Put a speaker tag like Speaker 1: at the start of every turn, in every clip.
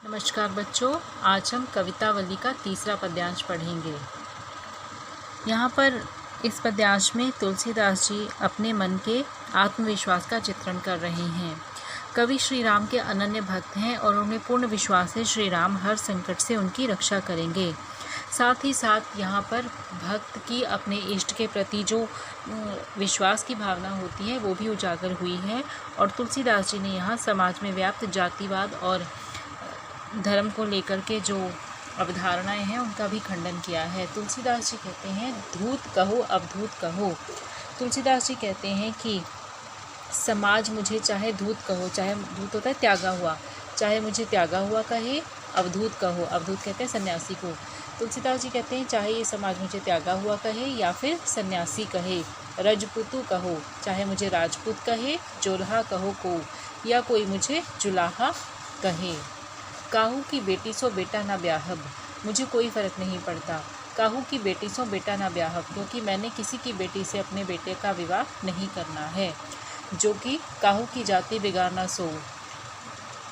Speaker 1: नमस्कार बच्चों, आज हम कवितावली का तीसरा पद्यांश पढ़ेंगे। यहाँ पर इस पद्यांश में तुलसीदास जी अपने मन के आत्मविश्वास का चित्रण कर रहे हैं। कवि श्री राम के अनन्य भक्त हैं और उन्हें पूर्ण विश्वास है श्री राम हर संकट से उनकी रक्षा करेंगे। साथ ही साथ यहाँ पर भक्त की अपने इष्ट के प्रति जो विश्वास की भावना होती है वो भी उजागर हुई है। और तुलसीदास जी ने यहाँ समाज में व्याप्त जातिवाद और धर्म को लेकर के जो अवधारणाएं हैं उनका भी खंडन किया है। तुलसीदास जी कहते हैं धूत कहो अवधूत कहो। तुलसीदास जी कहते हैं कि समाज मुझे चाहे धूत कहो, चाहे धूत होता है त्यागा हुआ, चाहे मुझे त्यागा हुआ कहे, अवधूत कहो, अवधूत कहते हैं सन्यासी को। तुलसीदास जी कहते हैं चाहे ये समाज मुझे त्यागा हुआ कहे या फिर सन्यासी कहे, रजपूतू कहो, चाहे मुझे राजपूत कहे, जोल्हा कहो को, या कोई मुझे जुलाहा कहे। काहू की बेटी सो बेटा ना ब्याहब, मुझे कोई फ़र्क नहीं पड़ता। काहू की बेटी सो बेटा ना ब्याहब, क्योंकि मैंने किसी की बेटी से अपने बेटे का विवाह नहीं करना है। जो कि काहू की जाति बिगाड़ना सो,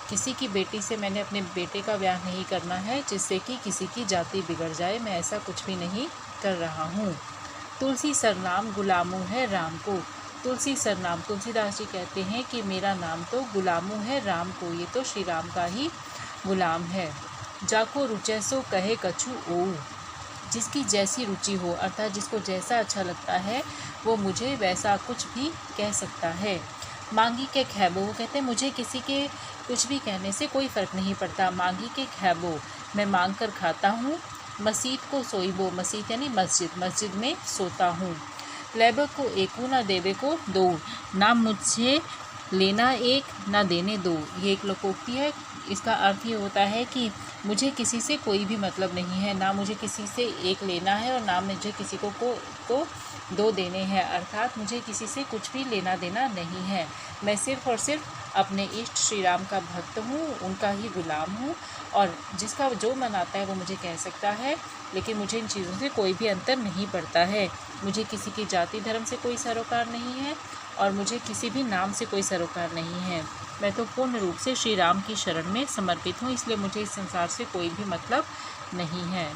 Speaker 1: किसी की बेटी से मैंने अपने बेटे का ब्याह नहीं करना है जिससे कि किसी की जाति बिगड़ जाए, मैं ऐसा कुछ भी नहीं कर रहा हूँ। तुलसी सरनाम गुलामू है राम को। तुलसी सरनाम, तुलसीदास जी कहते हैं कि मेरा नाम तो गुलामू है राम को, ये तो श्री राम का ही गुलाम है। जाको रुचै सो कहे कछु ओ, जिसकी जैसी रुचि हो अर्थात जिसको जैसा अच्छा लगता है वो मुझे वैसा कुछ भी कह सकता है। मांगी के खैबो, वो कहते हैं मुझे किसी के कुछ भी कहने से कोई फ़र्क नहीं पड़ता। मांगी के खैबो, मैं मांग कर खाता हूँ। मसीत को सोईबो, मसीत यानी मस्जिद, मस्जिद में सोता हूँ। लेबक को एकू ना देवे को दो, ना मुझे लेना एक ना देने दो। ये एक लोकोक्ति है। इसका अर्थ ये होता है कि मुझे किसी से कोई भी मतलब नहीं है, ना मुझे किसी से एक लेना है और ना मुझे किसी को दो देने हैं, अर्थात मुझे किसी से कुछ भी लेना देना नहीं है। मैं सिर्फ़ और सिर्फ अपने इष्ट श्री राम का भक्त हूँ, उनका ही गुलाम हूँ, और जिसका जो मन आता है वो मुझे कह सकता है, लेकिन मुझे इन चीज़ों से कोई भी अंतर नहीं पड़ता है। मुझे किसी की जाति धर्म से कोई सरोकार नहीं है और मुझे किसी भी नाम से कोई सरोकार नहीं है। मैं तो पूर्ण रूप से श्री राम की शरण में समर्पित हूँ, इसलिए मुझे इस संसार से कोई भी मतलब नहीं है।